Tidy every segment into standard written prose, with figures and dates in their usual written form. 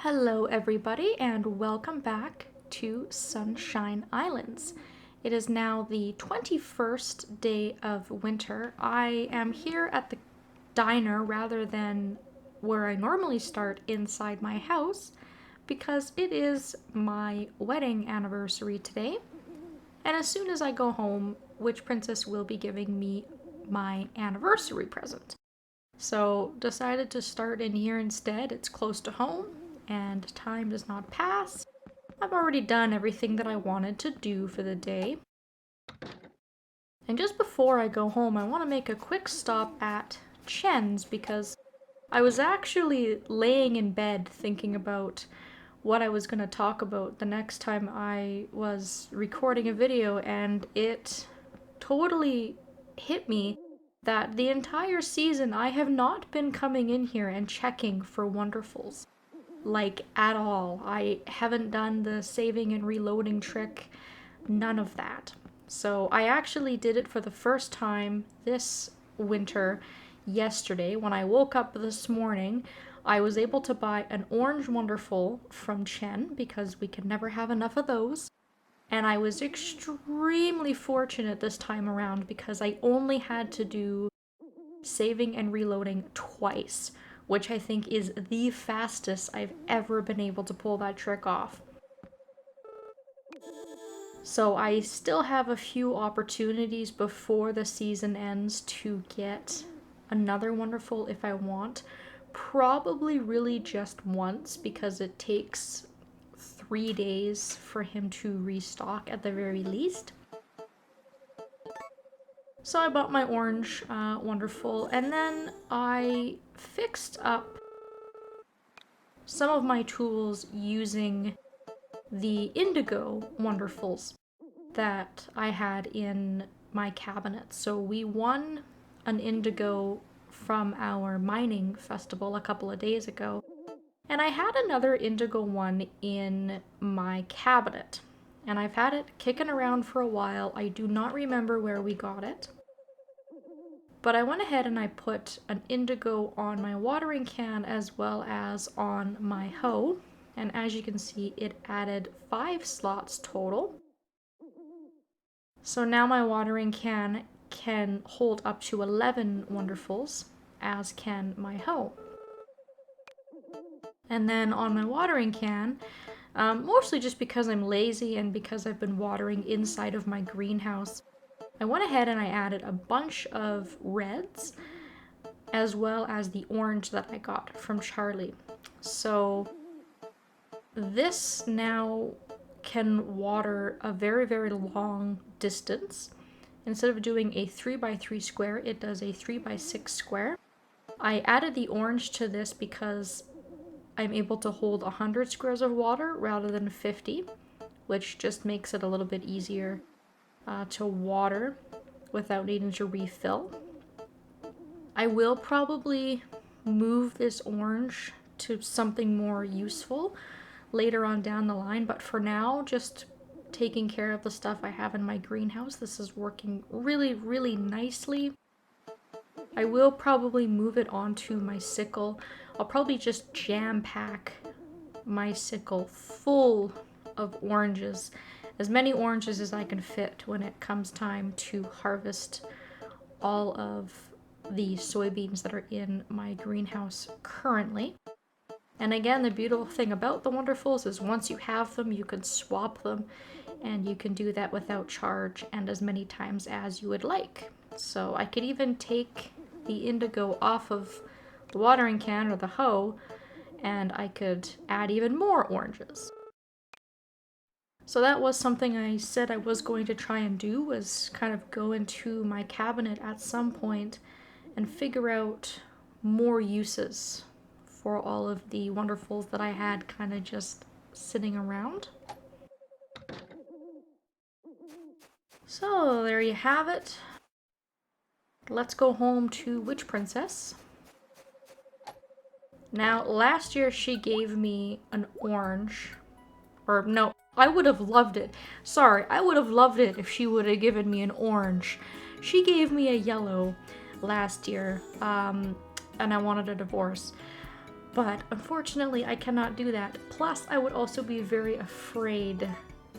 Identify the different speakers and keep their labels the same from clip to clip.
Speaker 1: Hello everybody and welcome back to Sunshine Islands. It is now the 21st day of winter. I am here at the diner rather than where I normally start inside my house because it is my wedding anniversary today. And as soon as I go home, Witch Princess will be giving me my anniversary present. So decided to start in here instead. It's close to home and time does not pass. I've already done everything that I wanted to do for the day. And just before I go home, I want to make a quick stop at Chen's because I was actually laying in bed thinking about what I was going to talk about the next time I was recording a video, and it totally hit me that the entire season I have not been coming in here and checking for Wonderfuls. Like, at all. I haven't done the saving and reloading trick, none of that. So I actually did it for the first time this winter yesterday. When I woke up this morning, I was able to buy an orange Wonderful from Chen because we can never have enough of those. And I was extremely fortunate this time around because I only had to do saving and reloading twice, which I think is the fastest I've ever been able to pull that trick off. So I still have a few opportunities before the season ends to get another Wonderful if I want. Probably really just once because it takes 3 days for him to restock at the very least. So I bought my orange Wonderful, and then I fixed up some of my tools using the indigo Wonderfuls that I had in my cabinet. So we won an indigo from our mining festival a couple of days ago, and I had another indigo one in my cabinet. And I've had it kicking around for a while. I do not remember where we got it. But I went ahead and I put an indigo on my watering can as well as on my hoe. And as you can see, it added 5 slots total. So now my watering can hold up to 11 Wonderfuls, as can my hoe. And then on my watering can, mostly just because I'm lazy and because I've been watering inside of my greenhouse, I went ahead and I added a bunch of reds as well as the orange that I got from Charlie. So this now can water a very, very long distance. Instead of doing a 3x3 square, it does a 3x6 square. I added the orange to this because I'm able to hold 100 squares of water rather than 50, which just makes it a little bit easier to water without needing to refill. I will probably move this orange to something more useful later on down the line, but for now, just taking care of the stuff I have in my greenhouse. This is working really, really nicely. I will probably move it onto my sickle. I'll probably just jam pack my sickle full of oranges, as many oranges as I can fit when it comes time to harvest all of the soybeans that are in my greenhouse currently. And again, the beautiful thing about the Wonderfuls is once you have them, you can swap them, and you can do that without charge and as many times as you would like. So I could even take the indigo off of the watering can or the hoe, and I could add even more oranges. So that was something I said I was going to try and do, was kind of go into my cabinet at some point and figure out more uses for all of the Wonderfuls that I had kind of just sitting around. So there you have it. Let's go home to Witch Princess. Now, last year she gave me an orange, or no, I would have loved it. Sorry, I would have loved it if she would have given me an orange. She gave me a yellow last year, and I wanted a divorce. But unfortunately, I cannot do that. Plus, I would also be very afraid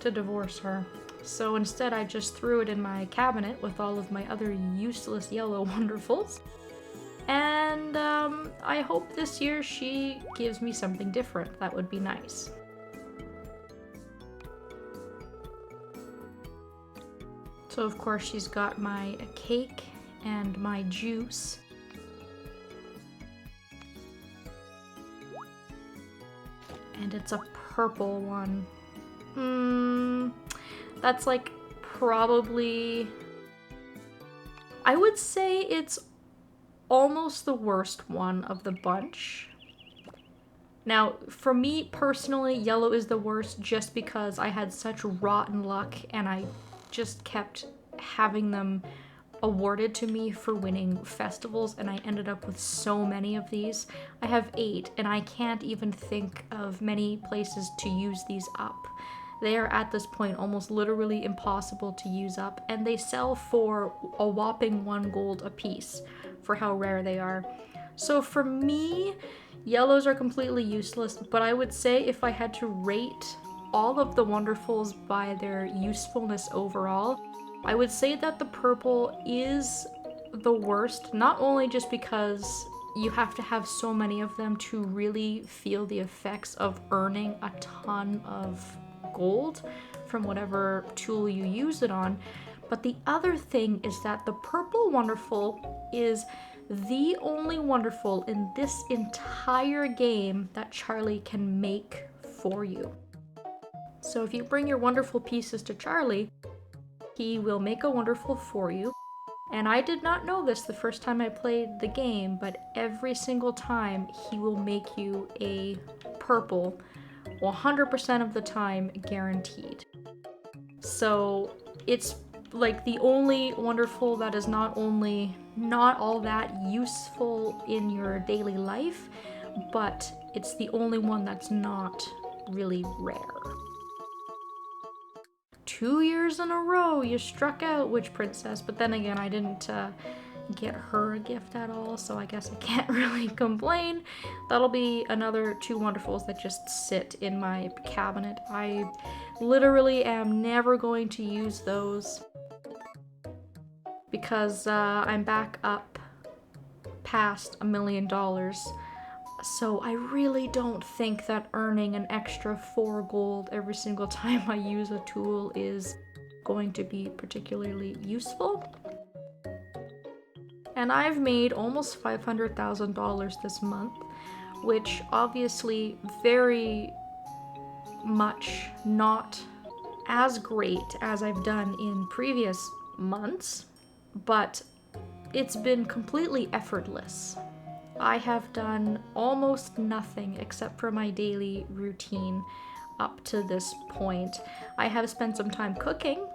Speaker 1: to divorce her. So instead, I just threw it in my cabinet with all of my other useless yellow wonderfuls. And I hope this year she gives me something different. That would be nice. So of course she's got my cake and my juice. And it's a purple one. That's like probably... I would say it's almost the worst one of the bunch. Now, for me personally, yellow is the worst just because I had such rotten luck and I just kept having them awarded to me for winning festivals, and I ended up with so many of these. I have 8 and I can't even think of many places to use these up. They are at this point almost literally impossible to use up, and they sell for a whopping 1 gold a piece for how rare they are. So for me, yellows are completely useless, but I would say if I had to rate all of the wonderfuls by their usefulness overall, I would say that the purple is the worst, not only just because you have to have so many of them to really feel the effects of earning a ton of gold from whatever tool you use it on, but the other thing is that the purple wonderful is the only wonderful in this entire game that Charlie can make for you. So if you bring your wonderful pieces to Charlie, he will make a wonderful for you. And I did not know this the first time I played the game, but every single time he will make you a purple 100% of the time, guaranteed. So it's like the only wonderful that is not only not all that useful in your daily life, but it's the only one that's not really rare. 2 years in a row you struck out, Witch Princess, but then again I didn't get her a gift at all, so I guess I can't really complain. That'll be another 2 wonderfuls that just sit in my cabinet. I literally am never going to use those because I'm back up past $1 million. So I really don't think that earning an extra 4 gold every single time I use a tool is going to be particularly useful. And I've made almost $500,000 this month, which obviously very much not as great as I've done in previous months, but it's been completely effortless. I have done almost nothing except for my daily routine up to this point. I have spent some time cooking,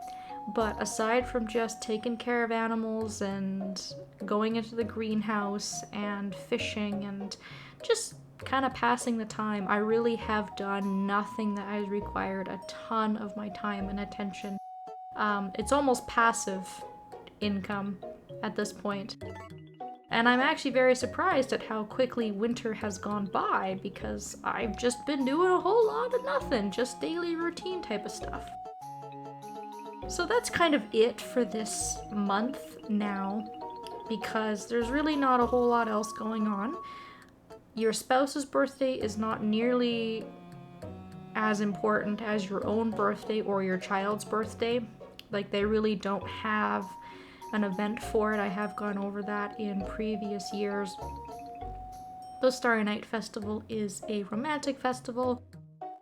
Speaker 1: but aside from just taking care of animals and going into the greenhouse and fishing and just kind of passing the time, I really have done nothing that has required a ton of my time and attention. It's almost passive income at this point. And I'm actually very surprised at how quickly winter has gone by because I've just been doing a whole lot of nothing, just daily routine type of stuff. So that's kind of it for this month now, because there's really not a whole lot else going on. Your spouse's birthday is not nearly as important as your own birthday or your child's birthday. Like, they really don't have an event for it. I have gone over that in previous years. The Starry Night Festival is a romantic festival.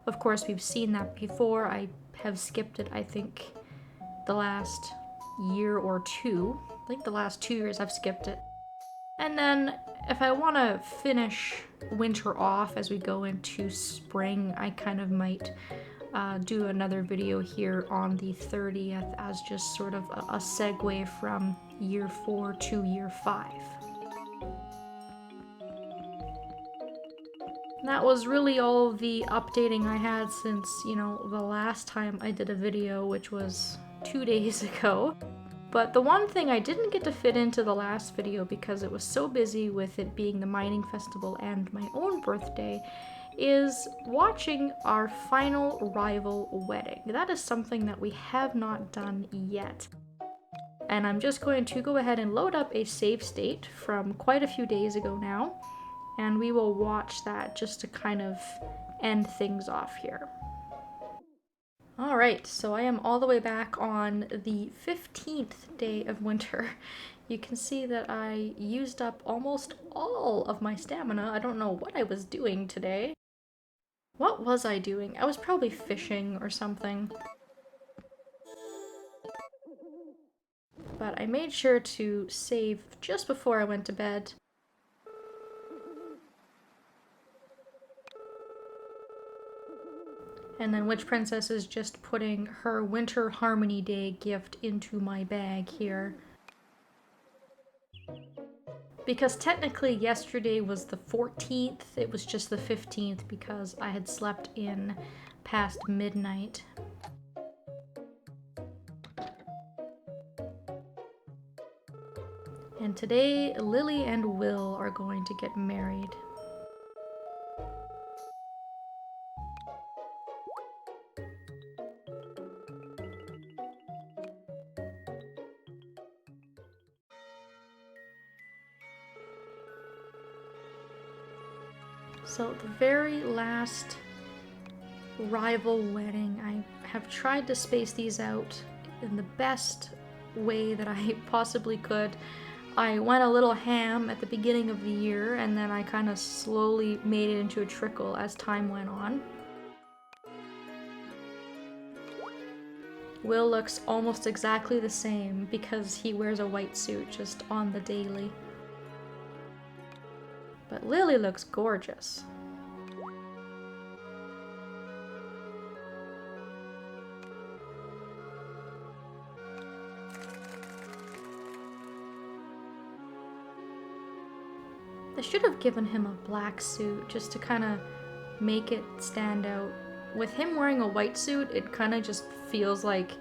Speaker 1: Of course, we've seen that before. I have skipped it, I think, the last year or 2. I think the last 2 years I've skipped it. And then if I want to finish winter off as we go into spring, I kind of might do another video here on the 30th as just sort of a segue from year 4 to year 5. That was really all the updating I had since, the last time I did a video, which was 2 days ago. But the one thing I didn't get to fit into the last video because it was so busy with it being the mining festival and my own birthday is watching our final rival wedding. That is something that we have not done yet. And I'm just going to go ahead and load up a save state from quite a few days ago now, and we will watch that just to kind of end things off here. Alright, so I am all the way back on the 15th day of winter. You can see that I used up almost all of my stamina. I don't know what I was doing today. What was I doing? I was probably fishing or something. But I made sure to save just before I went to bed. And then Witch Princess is just putting her Winter Harmony Day gift into my bag here. Because technically yesterday was the 14th, it was just the 15th because I had slept in past midnight. And today, Lily and Will are going to get married. So the very last rival wedding, I have tried to space these out in the best way that I possibly could. I went a little ham at the beginning of the year, and then I kind of slowly made it into a trickle as time went on. Will looks almost exactly the same because he wears a white suit just on the daily. But Lily looks gorgeous. They should have given him a black suit just to kind of make it stand out. With him wearing a white suit, it kind of just feels like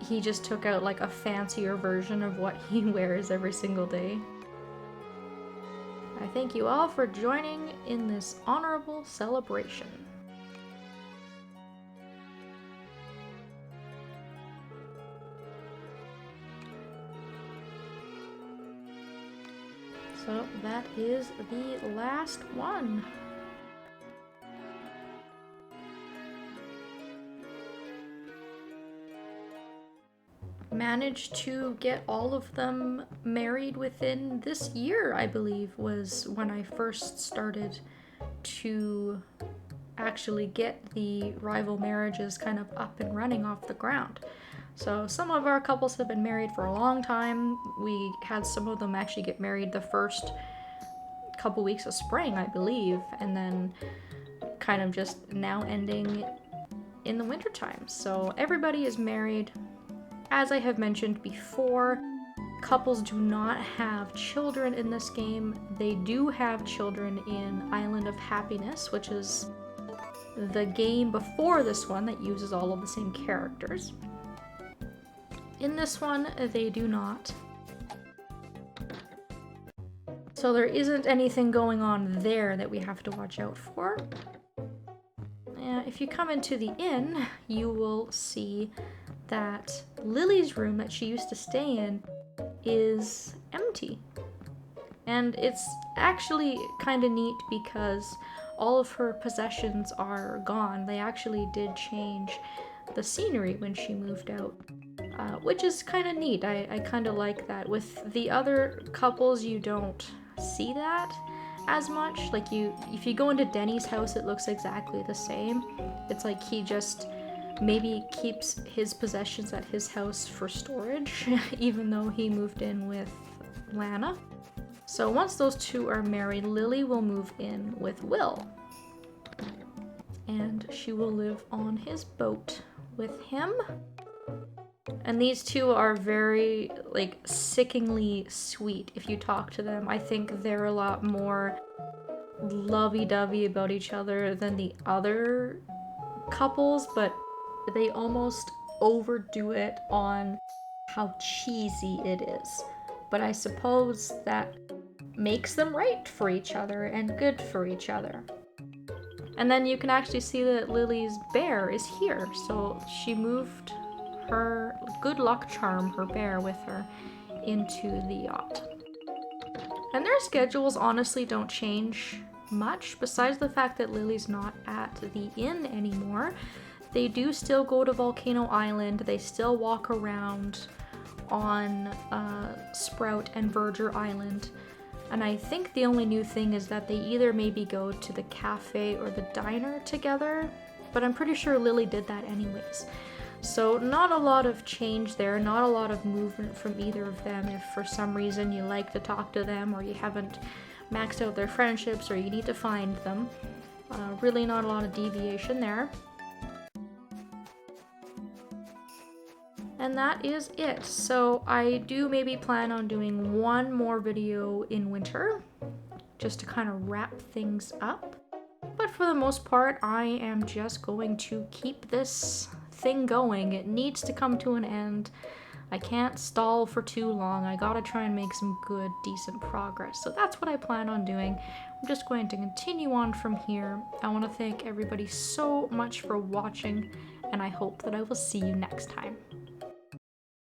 Speaker 1: he just took out like a fancier version of what he wears every single day. I thank you all for joining in this honorable celebration. So that is the last one. Managed to get all of them married within this year, I believe, was when I first started to actually get the rival marriages kind of up and running off the ground. So some of our couples have been married for a long time. We had some of them actually get married the first couple weeks of spring, I believe, and then kind of just now ending in the wintertime. So everybody is married. As I have mentioned before, couples do not have children in this game. They do have children in Island of Happiness, which is the game before this one that uses all of the same characters. In this one, they do not. So there isn't anything going on there that we have to watch out for. If you come into the inn, you will see that Lily's room that she used to stay in is empty. And it's actually kind of neat because all of her possessions are gone. They actually did change the scenery when she moved out, which is kind of neat. I kind of like that. With the other couples, you don't see that as much. Like if you go into Denny's house, it looks exactly the same. It's like he just maybe keeps his possessions at his house for storage, even though he moved in with Lana. So once those two are married, Lily will move in with Will. And she will live on his boat with him. And these two are very, like, sickeningly sweet if you talk to them. I think they're a lot more lovey-dovey about each other than the other couples, but they almost overdo it on how cheesy it is. But I suppose that makes them right for each other and good for each other. And then you can actually see that Lily's bear is here. So she moved her good luck charm, her bear, with her into the yacht. And their schedules honestly don't change much, besides the fact that Lily's not at the inn anymore. They do still go to Volcano Island, they still walk around on Sprout and Verger Island. And I think the only new thing is that they either maybe go to the cafe or the diner together, but I'm pretty sure Lily did that anyways. So not a lot of change there, not a lot of movement from either of them if for some reason you like to talk to them or you haven't maxed out their friendships or you need to find them. Really not a lot of deviation there. And that is it. So I do maybe plan on doing one more video in winter, just to kind of wrap things up. But for the most part, I am just going to keep this thing going. It needs to come to an end. I can't stall for too long. I gotta try and make some good, decent progress. So that's what I plan on doing. I'm just going to continue on from here. I want to thank everybody so much for watching, and I hope that I will see you next time.